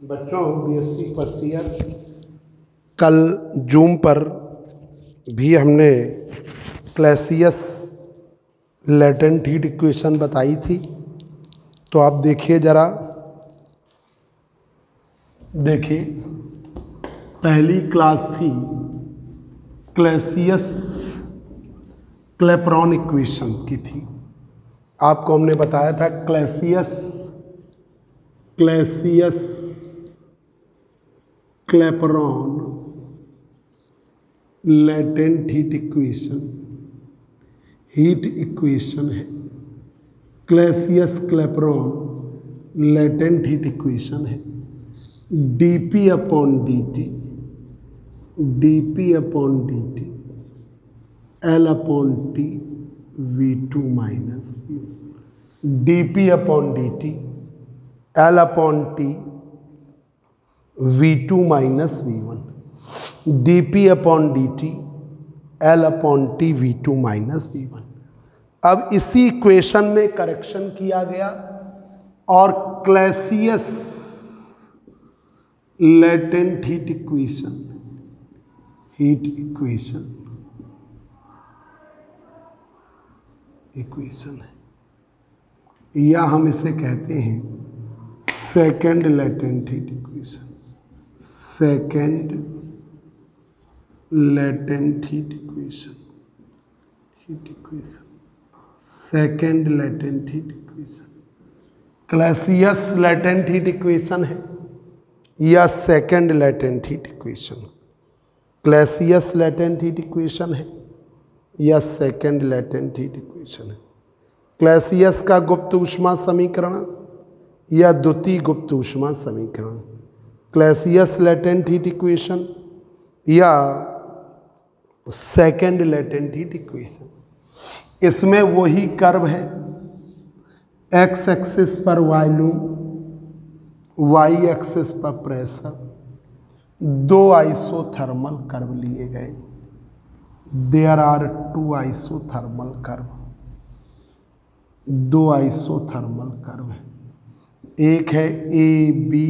बच्चों, BSc first year कल zoom पर भी हमने क्लैसियस लैटेंट हीट इक्वेशन बताई थी। तो आप देखिए ज़रा, देखिए पहली क्लास थी क्लैसियस क्लैपेरॉन इक्वेशन की थी। आपको हमने बताया था क्लैसियस क्लैपेरॉन लैटेंट हीट इक्वेशन है। क्लैसियस क्लैपेरॉन लैटेंट हीट इक्वेशन है। dP upon dt L upon T V2 minus dP upon dt L upon T V2 minus V1 dP upon dt L upon T V2 minus V1। अब इसी equation में correction किया गया और क्लैसियस latent heat equation है, या हम इसे कहते हैं second latent heat equation. Clausius latent heat equation है या second latent heat equation. Clausius latent heat equation है या सेकेंड लैटेंट हीट इक्वेशन है। क्लैसियस का गुप्त ऊष्मा समीकरण या द्वितीय गुप्त ऊष्मा समीकरण। क्लैसियस लैटेंट हीट इक्वेशन या सेकेंड लैटेंट हीट इक्वेशन। इसमें वही कर्व है, एक्स एक्सिस पर वॉल्यूम, वाई एक्सिस पर प्रेशर, दो आइसोथर्मल कर्व लिए गए। There are two isothermal curve, दो आइसोथर्मल कर्व है। एक है ए बी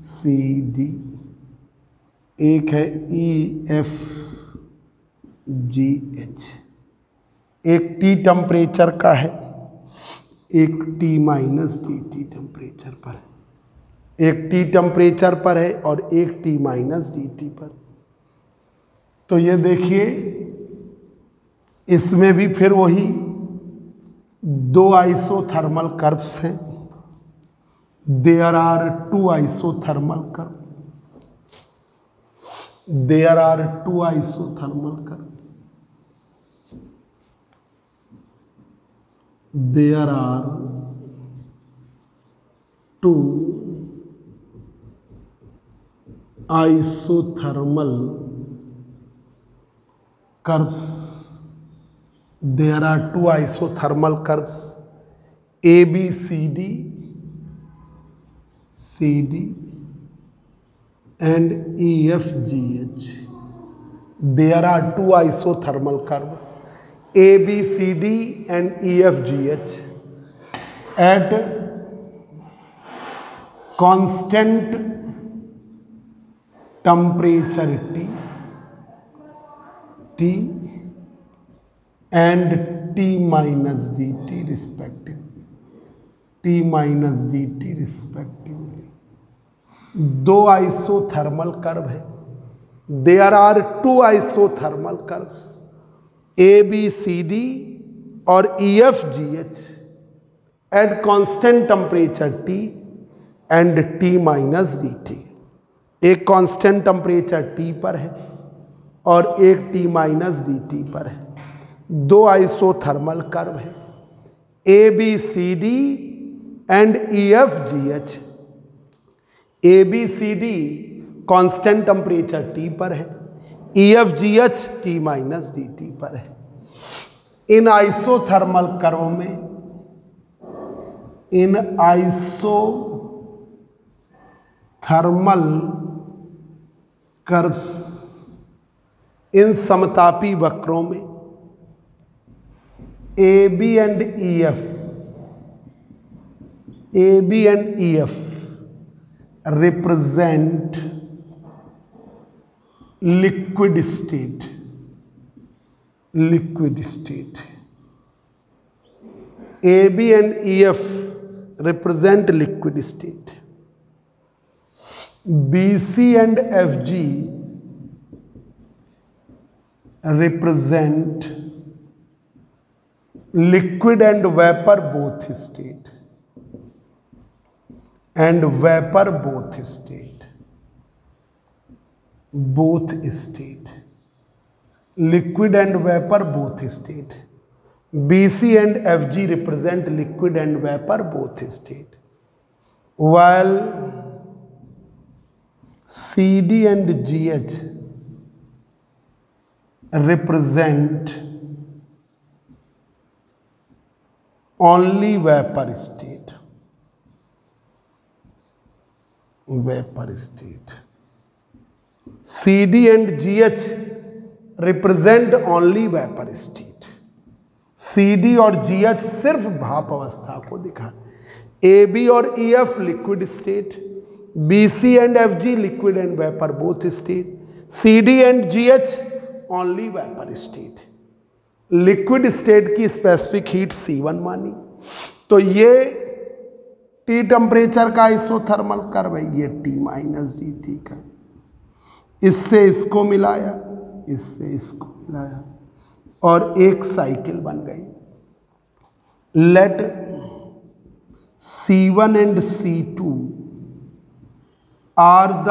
सी डी, एक है ई एफ जी एच। एक टी टेम्परेचर का है, एक T minus D T temperature पर है। एक टी टेम्परेचर पर है और एक टी माइनस डी टी पर। तो ये देखिए, इसमें भी फिर वही दो आइसोथर्मल कर्व्स हैं। There are two isothermal curve, there are two isothermal curve, there are two isothermal curves. There are two isothermal curves, ABCD and EFGH. There are two isothermal curves, ABCD and EFGH at constant temperature T and T minus dt respectively। दो isothermal curve है। There are two isothermal curves, ABCD और EFGH at constant temperature T and T minus dt। एक constant temperature T पर है और एक T minus dt पर है। दो आइसोथर्मल कर्व है, ABCD and EFGH। ABCD constant temperature T पर है, EFGH T माइनस dt पर है। इन आइसोथर्मल कर्व में, इन आइसोथर्मल कर्व्स, इन समतापी वक्रों में AB and EF represent liquid state. AB and EF represent liquid state. BC and FG represent liquid and vapor both state. Liquid and vapor both state. BC and FG represent liquid and vapor both state, while CD and GH represent only vapor state. CD and GH represent only vapor state. CD और GH सिर्फ भाप अवस्था को दिखाते। AB और EF liquid state, BC and FG liquid and vapour both state, CD and GH only vapour state. Liquid state की specific heat C1 मानी, तो ये T टेम्परेचर का आइसोथर्मल कर्व है, ये T माइनस dt का, इससे इसको मिलाया, इससे इसको मिलाया और एक साइकिल बन गई। Let C1 and C2 are the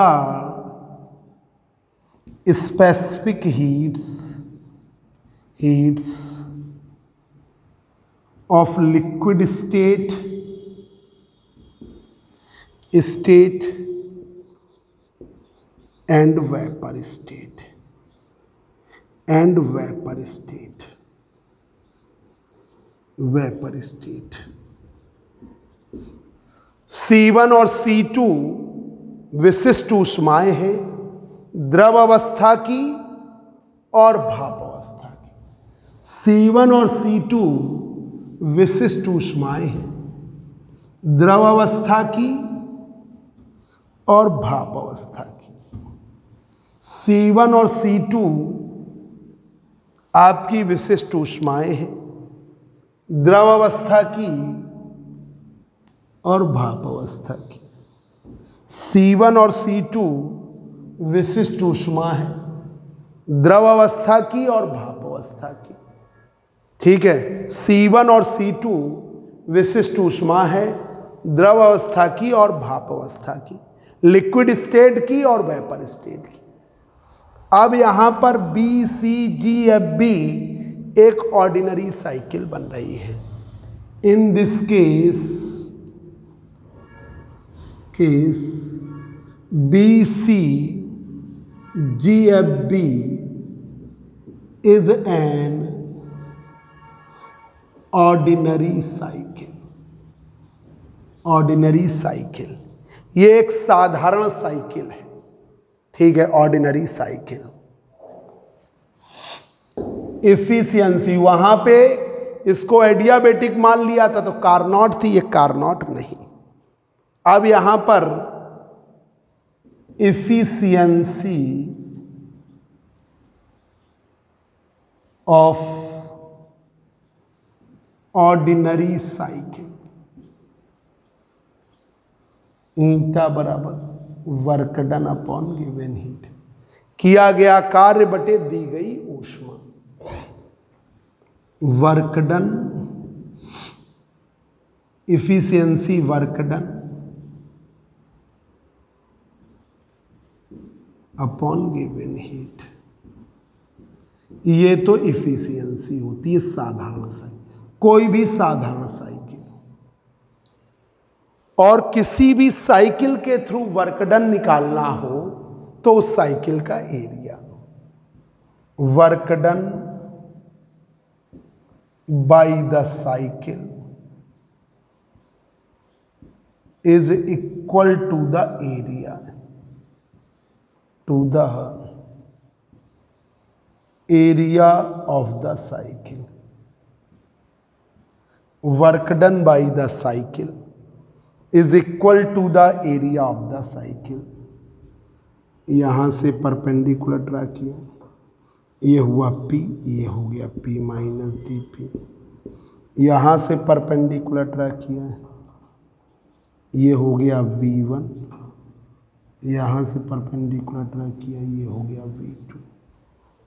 specific heats of liquid state and vapour state. C1 और C2 विशिष्ट ऊष्माएं हैं, द्रव अवस्था की और भाप अवस्था की। C1 और C2 विशिष्ट ऊष्माएं हैं, द्रव अवस्था की और भाप अवस्था की। C1 और C2 आपकी विशिष्ट ऊष्माएं हैं, द्रव अवस्था की और भाप अवस्था की। C1 और C2 विशिष्ट ऊष्मा है, द्रव अवस्था की और भाप अवस्था की। ठीक है, C1 और C2 विशिष्ट ऊष्मा है, द्रव अवस्था की और भाप अवस्था की, लिक्विड स्टेट की और वेपर स्टेट की। अब यहां पर BCGFB एक ऑर्डिनरी साइकिल बन रही है। In this case BCGFB is an ordinary cycle। ये एक साधारण साइकिल है। ठीक है, ऑर्डिनरी साइकिल। इफिशियंसी, वहां पे इसको एडियाबेटिक मान लिया था तो कार्नोट थी, ये कार्नोट नहीं। अब यहां पर इफिशियंसी ऑफ ऑर्डिनरी साइकिल, ईटा बराबर work done upon given heat, किया गया कार्य बटे दी गई ऊष्मा। Work done, efficiency work done upon given heat, ये तो इफिशियंसी होती है साधारण साइकिल। कोई भी साधारण साइकिल और किसी भी साइकिल के थ्रू वर्क डन निकालना हो तो उस साइकिल का area, work done by the cycle is equal to the area of the cycle. Work done by the cycle is equal to the area of the cycle. यहां से perpendicular draw किया, ये हुआ P, ये हो गया P minus dP। यहां से परपेंडिकुलर ड्रा किया है, ये हो गया V1। यहां से परपेंडिकुलर ड्रा किया, ये हो गया V2।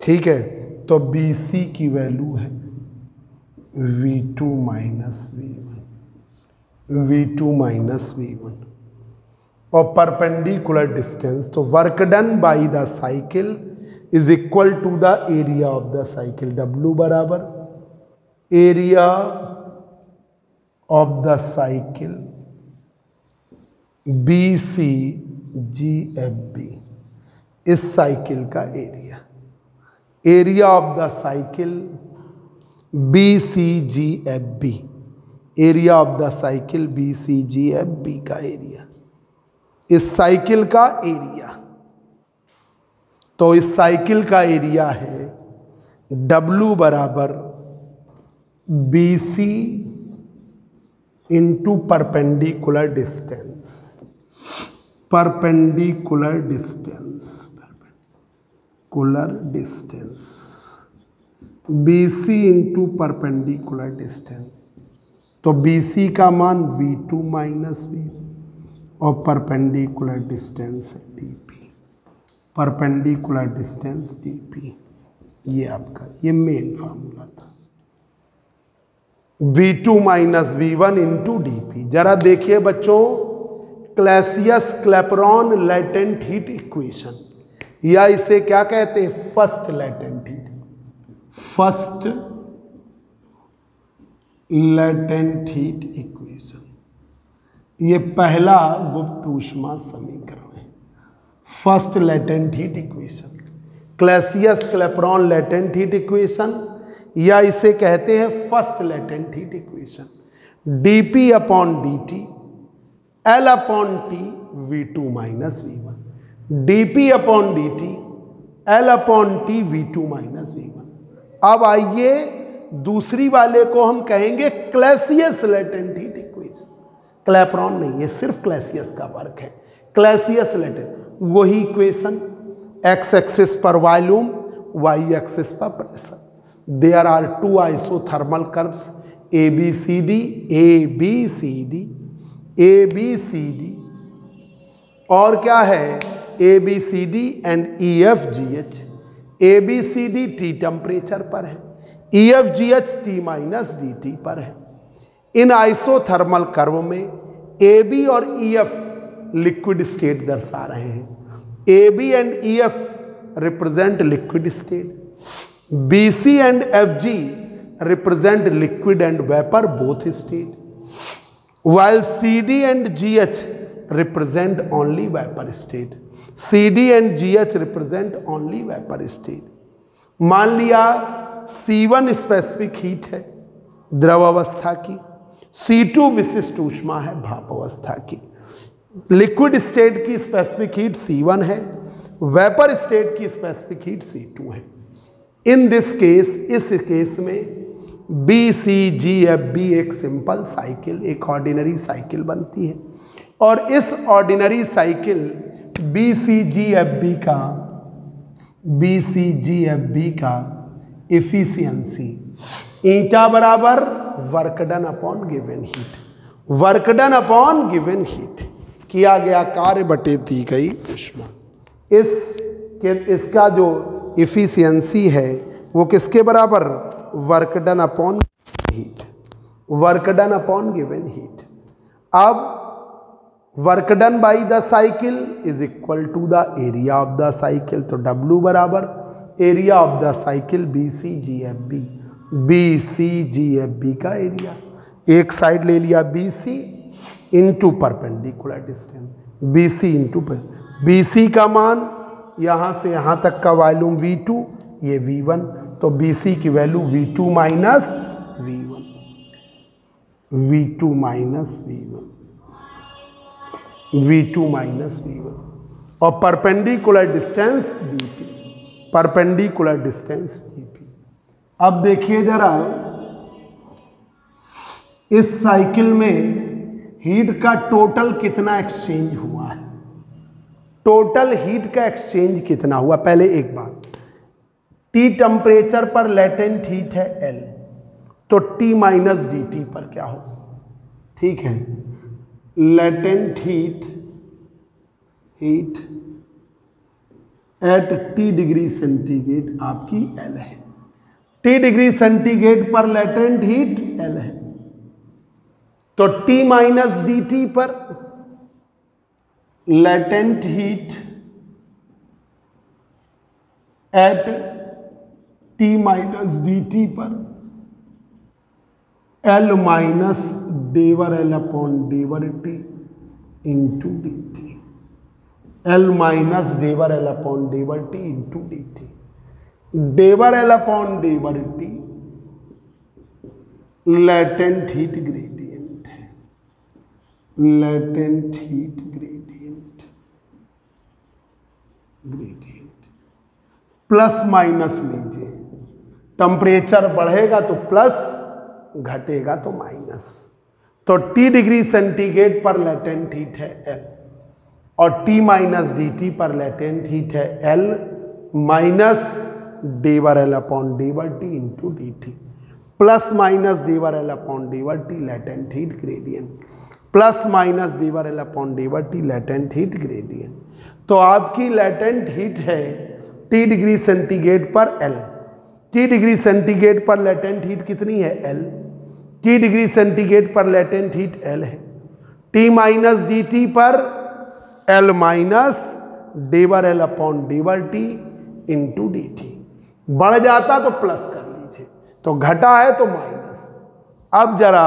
ठीक है, तो BC की वैल्यू है V2 minus V1, V2 minus V1। और परपेंडिकुलर डिस्टेंस, तो work done by the cycle is equal to the area of the cycle. W बराबर area of the cycle BCGFB, इस साइकिल का area. Area of the cycle BCGFB, area of the cycle BCGFB का area, इस cycle का area. तो इस cycle का area है W बराबर BC into perpendicular distance, perpendicular distance, perpendicular distance BC into perpendicular distance. तो BC का मान V2 माइनस V और perpendicular distance dP, perpendicular distance dP। ये आपका ये मेन फार्मूला था, V2 minus V1 into dP। जरा देखिए बच्चों, Clausius Clapeyron latent heat equation, या इसे क्या कहते हैं, first latent heat, first latent heat equation. ये पहला गुप्त ऊष्मा समीकरण है, first latent heat equation, Clausius Clapeyron latent heat equation, या इसे कहते हैं first latent heat equation. dP upon dt L upon T V2 minus V1, dP upon dt L upon T V2 minus V1। अब आइए दूसरी वाले को हम कहेंगे क्लैसियस लेटेंट हीट इक्वेशन। क्लैपेरॉन नहीं, ये सिर्फ क्लैसियस का वर्क है, क्लैसियस लेटेंट। वही इक्वेशन, x एक्सिस पर वॉल्यूम, y एक्सिस पर pressure. There are two isothermal curves ABCD, ABCD, ABCD, और क्या है ABCD and EFGH। ABCD T temperature पर है, EFGH T माइनस DT पर है। इन आइसोथर्मल कर्व में AB और EF लिक्विड स्टेट दर्शा रहे हैं। AB and EF represent liquid state, BC and FG represent liquid and vapor both state, while CD and GH represent only vapor state. CD and GH represent only vapor state. मान लिया C1 specific heat है द्रव अवस्था की, C2 विशिष्ट ऊष्मा है भाप अवस्था की। लिक्विड स्टेट की स्पेसिफिक हीट C1 है, वेपर स्टेट की स्पेसिफिक हीट C2 है। इन दिस केस, इस केस में BCGFB एक सिंपल साइकिल, एक ऑर्डिनरी साइकिल बनती है, और इस ऑर्डिनरी साइकिल BCGFB का इफिशियंसी ईटा बराबर work done upon given heat, work done upon given heat, किया गया कार्य बटे दी गई ऊष्मा। इसका जो इफिशियंसी है वो किसके बराबर, work done upon heat, work done upon given heat. अब work done by the cycle is equal to the area of the cycle. तो W बराबर area of the cycle BCGFB, BCGFB का एरिया, एक साइड ले लिया BC into perpendicular distance, BC into BC का मान यहाँ से यहाँ तक का वॉल्यूम V2, ये V1, तो BC की value V2 minus V1, V2 minus V1, V2 minus V1, और perpendicular distance DP, perpendicular distance DP। अब देखिए जरा, इस साइकिल में हीट का टोटल कितना एक्सचेंज हुआ है, टोटल हीट का एक्सचेंज कितना हुआ। पहले एक बात, T टेम्परेचर पर लेटेंट हीट है L, तो T माइनस dt पर क्या हो, ठीक है, latent heat at T degree centigrade आपकी L है। T डिग्री सेंटीग्रेड पर लेटेंट हीट L है, तो T माइनस dt पर latent heat at T minus dt पर L माइनस डेवर L अपॉन डेवर T into D T, L minus डेवर L अपॉन डेवर T इंटू डी टी। डेवर L अपॉन डेवर T लेटेंट हीट ग्रेडियंट है, latent heat gradient plus minus लीजिए, temperature बढ़ेगा तो प्लस, घटेगा तो माइनस। तो T डिग्री सेंटीग्रेड पर लेटेंट हीट है L और T माइनस dt पर लेटेंट हीट है L माइनस डेवर L अपॉन डेवर T into D T, plus minus डेवर L अपॉन डेवर T latent heat gradient, plus minus डेवर L अपॉन डेवर T लेटेंट हीट ग्रेडियंट। तो आपकी लेटेंट हीट है T डिग्री सेंटीग्रेड पर L, T डिग्री सेंटीग्रेड पर लेटेंट हीट कितनी है L, T डिग्री सेंटीग्रेड पर लेटेंट हीट L है, T माइनस dt पर L माइनस डेवर L अपॉन डेवर T इंटू डी टी। बढ़ जाता तो प्लस कर लीजिए, तो घटा है तो माइनस। अब जरा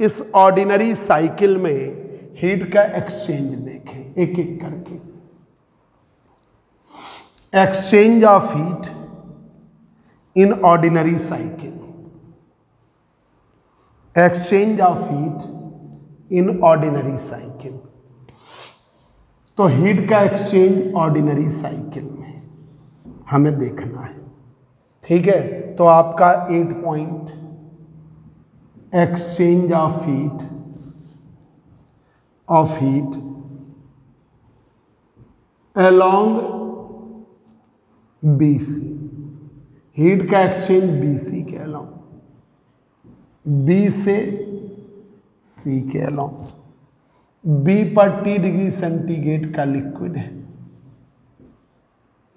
इस ऑर्डिनरी साइकिल में हीट का एक्सचेंज देखें एक एक करके। Exchange of heat in ordinary cycle, exchange of heat in ordinary cycle. तो हीट का एक्सचेंज ऑर्डिनरी साइकिल में हमें देखना है, ठीक है। तो आपका 8 point, exchange of heat along BC, heat का एक्सचेंज BC के अलोंग, B से C के अलोंग। B पर T डिग्री सेंटीग्रेड का लिक्विड है,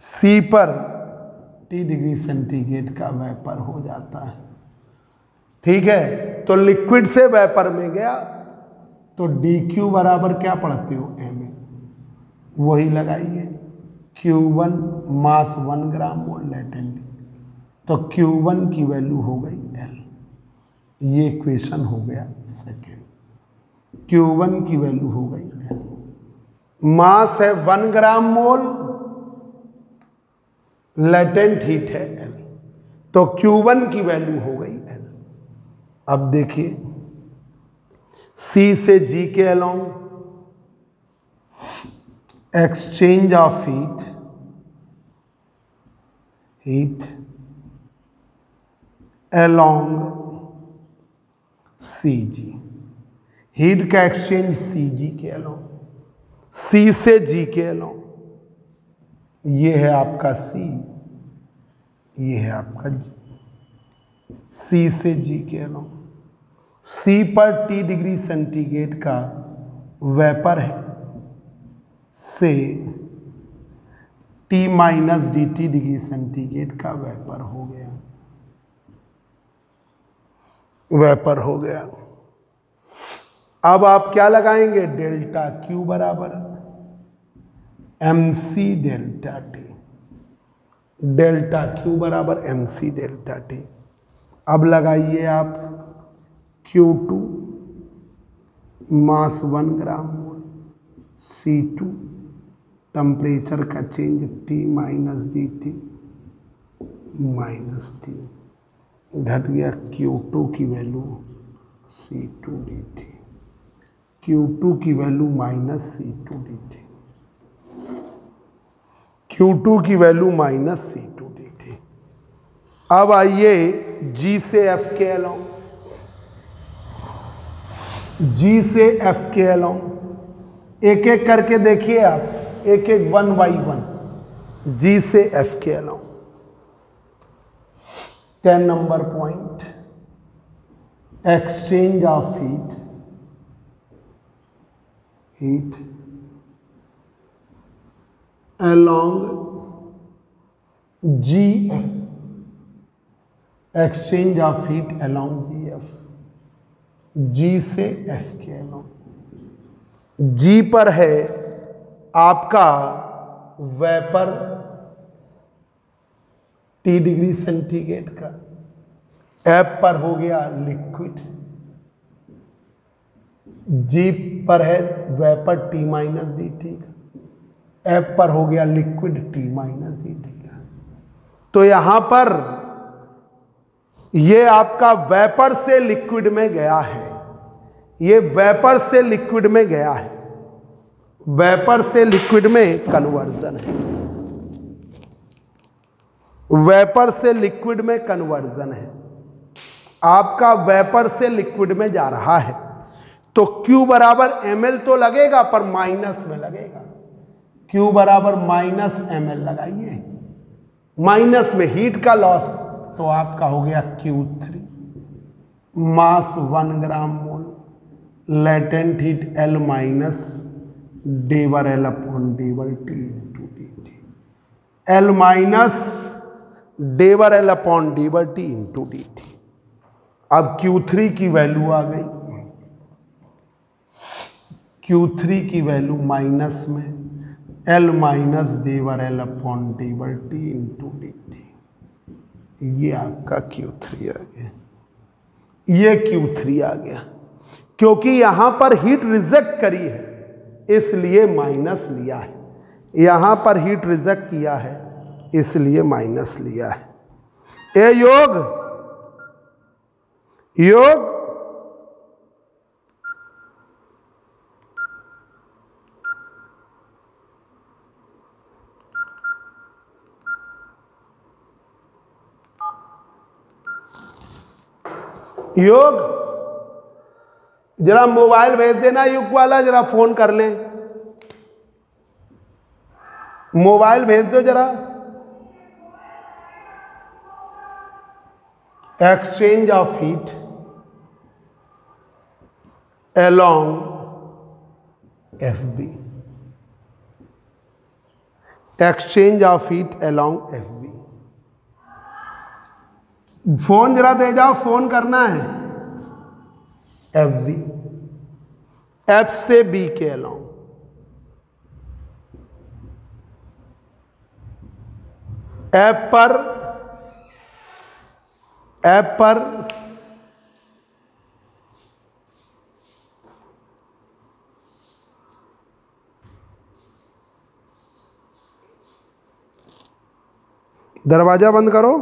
C पर T डिग्री सेंटीग्रेड का वेपर हो जाता है, ठीक है। तो लिक्विड से वेपर में गया तो dQ बराबर क्या पढ़ते हो Ma, वही लगाइए, Q1 मास 1 ग्राम मोल लेटेंट, तो Q1 की वैल्यू हो गई L, ये इक्वेशन हो गया सेकेंड। Q1 की वैल्यू हो गई L, मास है 1 ग्राम मोल, लेटेंट हीट है L, तो Q1 की वैल्यू हो गई L। अब देखिए C से G के along exchange of heat along CG, heat का एक्सचेंज CG के अलोंग, C से G के अलोंग, ये है आपका C, ये है आपका G, C से G के अलोंग। C पर T डिग्री सेंटीग्रेड का वेपर है, से T minus dt degree centigrade का वेपर हो गया, वेपर हो गया। अब आप क्या लगाएंगे, डेल्टा Q बराबर MC delta T, delta Q बराबर MC डेल्टा T। अब लगाइए आप Q2 mass 1 gram mole, C2 temperature का change T minus dt minus T, घट गया Q2 की वैल्यू C2 dt, Q2 की value minus C2 dt, Q2 की वैल्यू माइनस C2 dt। अब आइए G से F के अलोंग जी से एफ के अलोंग, एक एक करके देखिए आप, एक एक 1 बाई 1, जी से एफ के along. 10 number point, exchange of heat along GF, exchange of heat along GF, G से F के along। G पर है आपका वेपर T डिग्री सेंटीग्रेड का, F पर हो गया लिक्विड, G पर है vapour T minus D T का, F पर हो गया liquid T minus D T का। तो यहां पर ये आपका वेपर से लिक्विड में गया है, ये वेपर से लिक्विड में गया है, वेपर से लिक्विड में कन्वर्जन है, वेपर से लिक्विड में कन्वर्जन है, आपका वेपर से लिक्विड में जा रहा है। तो Q बराबर ml तो लगेगा पर माइनस में लगेगा, Q बराबर माइनस ml लगाइए, माइनस में हीट का लॉस, तो आपका हो गया Q3, mass 1 gram mole, latent heat L minus डेवर L अपॉन डेवर T into D T, L minus डेवर L अपॉन डेवर T इंटू डी टी। अब Q3 की वैल्यू आ गई, Q3 की वैल्यू माइनस में L माइनस डेवर L अपॉन डेवर T इंटू डी टी, ये आपका Q3 आ गया, ये Q3 आ गया। क्योंकि यहां पर हीट रिजेक्ट करी है इसलिए माइनस लिया है, यहां पर हीट रिजेक्ट किया है इसलिए माइनस लिया है। ए योग योग योग जरा मोबाइल भेज देना, युग वाला जरा फोन कर लें, मोबाइल भेज दो जरा। Exchange of heat along FB, exchange of heat along FB। Phone जरा दे जाओ, फोन करना है। FB, F से B के along, F पर दरवाजा बंद करो।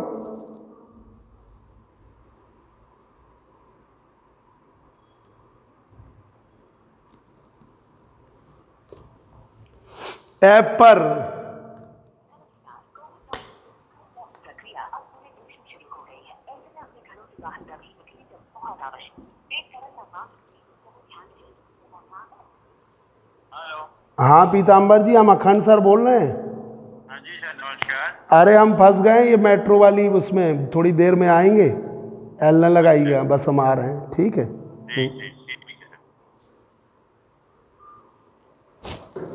ऐप पर हाँ पीताम्बर जी, हम अखंड सर बोल रहे हैं। हाँ जी सर, नमस्कार। अरे हम फंस गए ये मेट्रो वाली, उसमें थोड़ी देर में आएंगे, एल न लगाइएगा, बस हम आ रहे हैं। ठीक है, ठीक है सर।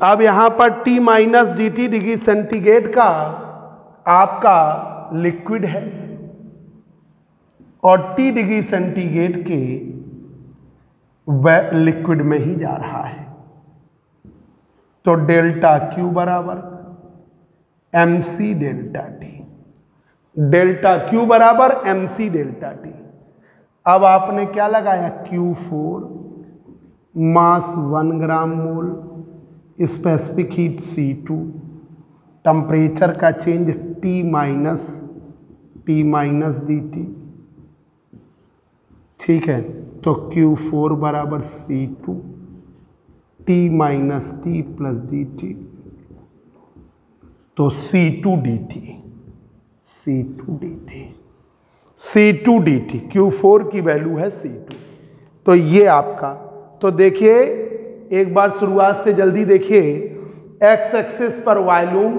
अब यहाँ पर T minus D T degree centigrade का आपका लिक्विड है और T डिग्री सेंटीग्रेड के वह लिक्विड में ही जा रहा है। तो डेल्टा Q बराबर MC delta T, delta Q बराबर MC डेल्टा T। अब आपने क्या लगाया, Q4 मास 1 ग्राम मोल, स्पेसिफिक हीट C2, टेम्परेचर का चेंज T माइनस dt। ठीक है, तो Q4 बराबर C2 T minus T plus dt, तो C2 dt, Q4 की वैल्यू है C2। तो ये आपका तो देखिए एक बार शुरुआत से जल्दी देखिए, एक्स एक्सिस पर वॉल्यूम,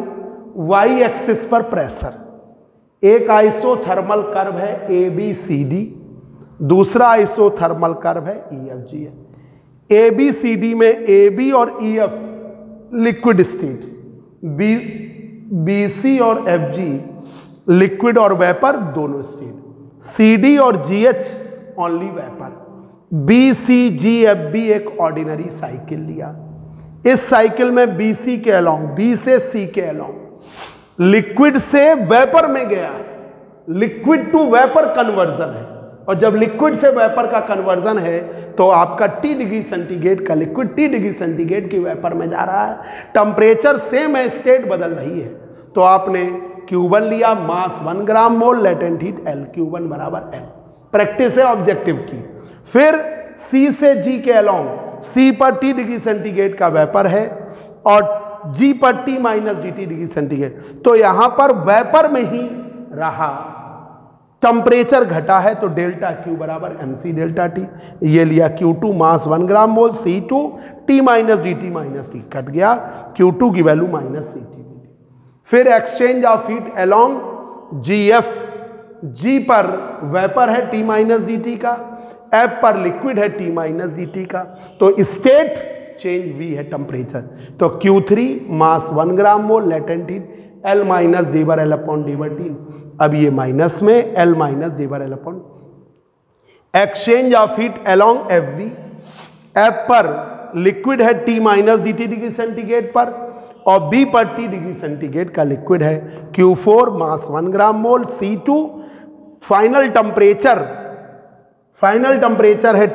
वाई एक्सिस पर प्रेशर। एक आइसोथर्मल कर्व है ABCD, दूसरा आइसोथर्मल कर्व है EFG है। ABCD में AB और EF लिक्विड स्टेट, BC और FG लिक्विड और वेपर दोनों स्टेट, CD और GH ओनली वेपर। BCGFB एक ऑर्डिनरी साइकिल लिया। इस साइकिल में BC के अलोंग, B से C के अलोंग लिक्विड से वेपर में गया। लिक्विड टू वेपर कन्वर्जन है, और जब लिक्विड से वेपर का कन्वर्जन है तो आपका T डिग्री सेंटीग्रेड का लिक्विड T डिग्री सेंटीग्रेड की वेपर में जा रहा है। टेम्परेचर सेम है, स्टेट बदल रही है। तो आपने Q1 लिया, मास 1 gram mole, latent heat L, Q1 बराबर L। प्रैक्टिस है ऑब्जेक्टिव की। फिर C से G के अलोंग, C पर T डिग्री सेंटीग्रेड का वेपर है और G पर T minus DT degree centigrade, तो यहां पर वेपर में ही रहा। टेम्परेचर घटा है तो डेल्टा Q बराबर MC डेल्टा T। ये लिया Q2 mass 1 gram mole, C2 T minus DT minus T, cut गया Q2 की वैल्यू माइनस CT। फिर exchange of heat along GF, G पर वेपर है T माइनस DT का, F पर लिक्विड है T माइनस DT का, तो स्टेट चेंज V है टेम्परेचर। तो Q3 mass 1 gram mole, latent heat L minus D/L upon D/T। अब ये माइनस में L minus D/L upon. Exchange of heat along FV, F पर लिक्विड है T minus DT degree centigrade पर, और B पर T डिग्री सेंटीग्रेड का liquid है। Q4 मास 1 gram mole, C2 final temperature है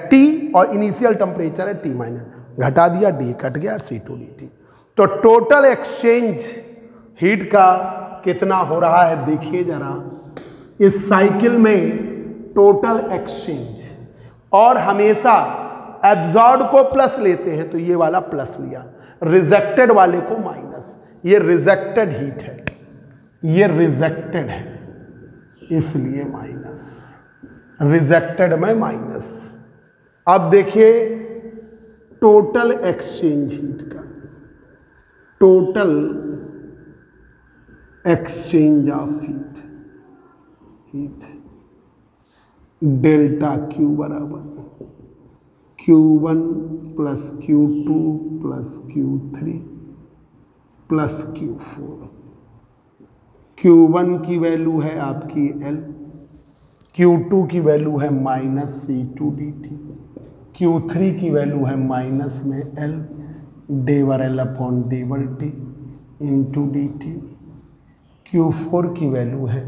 T और इनिशियल टेम्परेचर है T माइनस, घटा दिया, D कट गया, C2 DT। तो टोटल एक्सचेंज हीट का कितना हो रहा है देखिए जरा। इस साइकिल में टोटल एक्सचेंज, और हमेशा एब्जॉर्ब को प्लस लेते हैं तो ये वाला प्लस लिया, रिजेक्टेड वाले को माइनस। ये रिजेक्टेड हीट है, ये रिजेक्टेड है इसलिए माइनस, रिजेक्टेड में माइनस। अब देखिए टोटल एक्सचेंज हीट का, total exchange of heat delta Q बराबर Q1 plus Q2 plus Q3 plus Q4। Q1 की वैल्यू है आपकी L, Q2 की वैल्यू है माइनस C2 DT, Q3 की वैल्यू है माइनस में L D/L upon D/T into DT, Q4 की वैल्यू है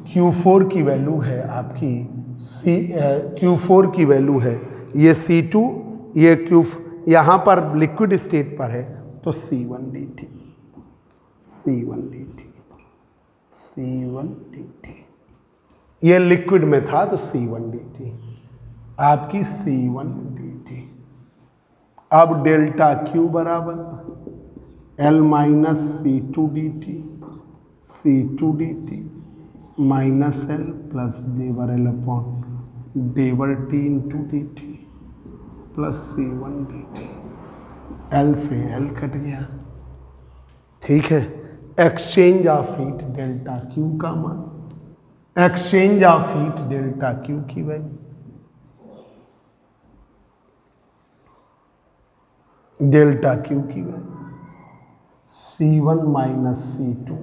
Q4 की वैल्यू है आपकी Q4 की वैल्यू है ये C2, ये Q, यहाँ पर लिक्विड स्टेट पर है तो C1 DT, C1 DT, C1 DT। ये लिक्विड में था तो C1 DT, आपकी C1 DT। अब डेल्टा Q बराबर L minus C2 DT, C2 DT minus L plus D/L upon D/T into DT plus C1 DT। L से L cut गया, ठीक है। Exchange of heat delta Q का मान, exchange of heat delta Q की value, delta Q की value C1 minus C2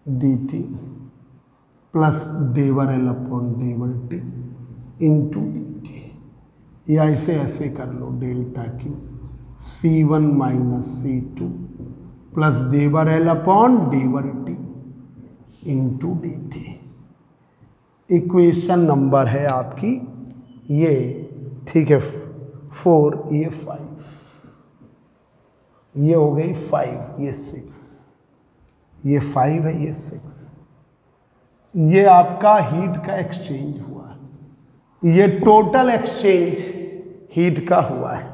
DT plus D/L upon D/T into DT, या इसे ऐसे कर लो, delta Q C1 minus C2 plus D/L upon D/T into DT। Equation number है आपकी ये, ठीक है 4, ये 5, ये हो गई 5, ये 6, ये 5 है, ये 6। ये आपका हीट का एक्सचेंज हुआ, ये टोटल एक्सचेंज हीट का हुआ है।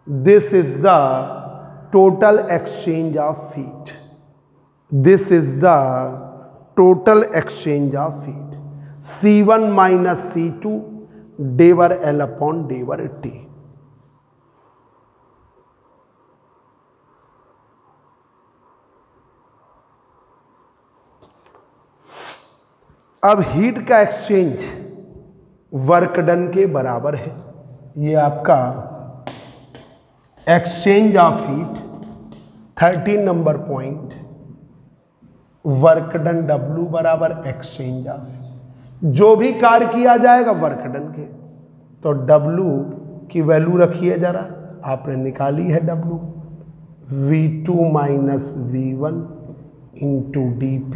This is the total exchange of heat, this is the total exchange of heat. C1 minus C2 डेवर L अपॉन डेवर T। अब हीट का एक्सचेंज वर्क डन के बराबर है। ये आपका exchange of heat 13 number point, work done W बराबर एक्सचेंज ऑफ हीट। जो भी कार्य किया जाएगा वर्क डन के, तो W की वैल्यू रखिए जरा, आपने निकाली है W, V2 minus V1 into DP।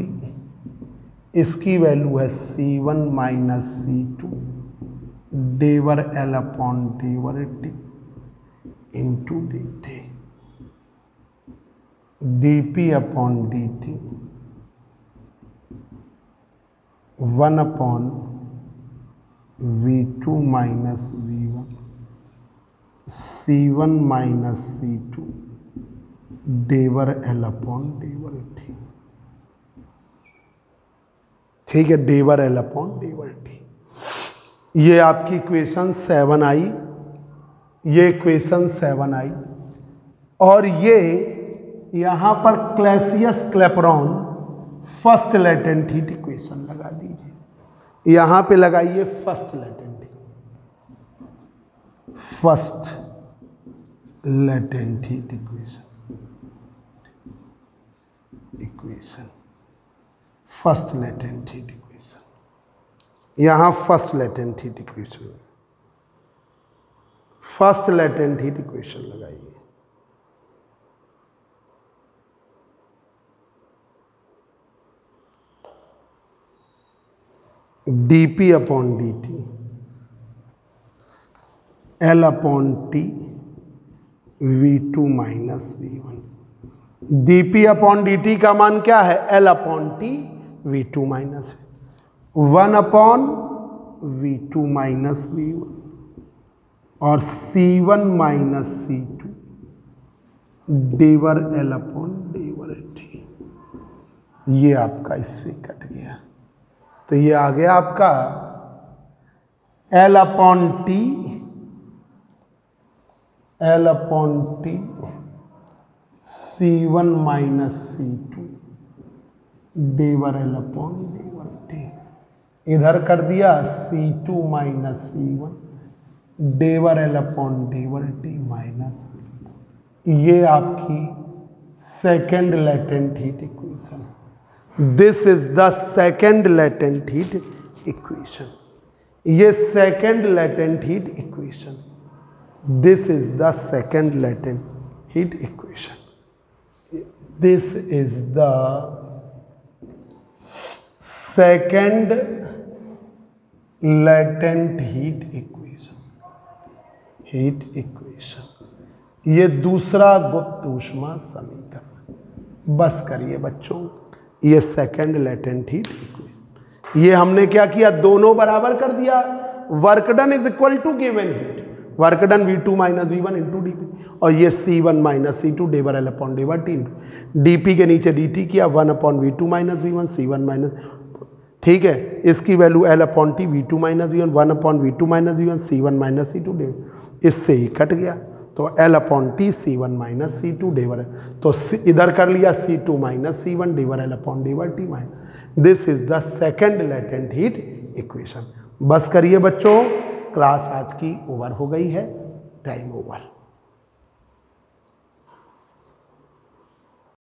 इसकी वैल्यू है C1 माइनस C2 डेवर L अपॉन डेवर T into DT, DP upon DT 1 upon V2 minus V1 C1 minus C2 डेवर L अपॉन डेवर T। ठीक है, डेवर L अपॉन डेवर T। ये आपकी इक्वेशन 7 आई, ये इक्वेशन 7 आई। और ये यहाँ पर Clausius Clapeyron first latent heat equation लगा दीजिए। यहाँ पे लगाइए first latent heat, first latent heat equation first latent heat equation. यहाँ first latent heat equation, first latent heat equation लगाइए। dP upon dt L upon T V2 minus V1। dP upon dt का मान क्या है? L upon T V2 minus 1 upon V2 minus V1 और C1 minus C2 डेवर L upon डेवर T। ये आपका इससे कट गया, तो ये आ गया आपका L upon T, L upon T C1 minus C2 डेवर L अपॉन डेवर T। इधर कर दिया C2 माइनस C1 डेवर L अपॉन डेवर T माइनस। ये आपकी second latent heat equation. This is the second latent heat equation. ये second latent heat equation, this is the second latent heat equation. This is the second latent heat equation, heat equation. ये दूसरा गुप्त ऊष्मा समीकरण। बस करिए बच्चों, ये सेकेंड लेटेंट हीट इक्वेशन। ये हमने क्या किया? दोनों बराबर कर दिया। Work done is equal to given heat, work done V2 minus V1 into DP, और ये C1 माइनस C2 डेवर L अपॉन डेवर T इंटू DP के नीचे DT किया 1 upon V2 minus V1 C1 minus, ठीक है। इसकी value L upon T V2 minus V1 1 upon V2 minus V1 C1 minus C2 डेवर, इससे ही कट गया। तो L upon T C1 minus C2 डेवर, तो इधर कर लिया C2 माइनस C1 डेवर L अपॉन डेवर T minus. This is the second latent heat equation. बस करिए बच्चों, क्लास आज की ओवर हो गई है, टाइम ओवर।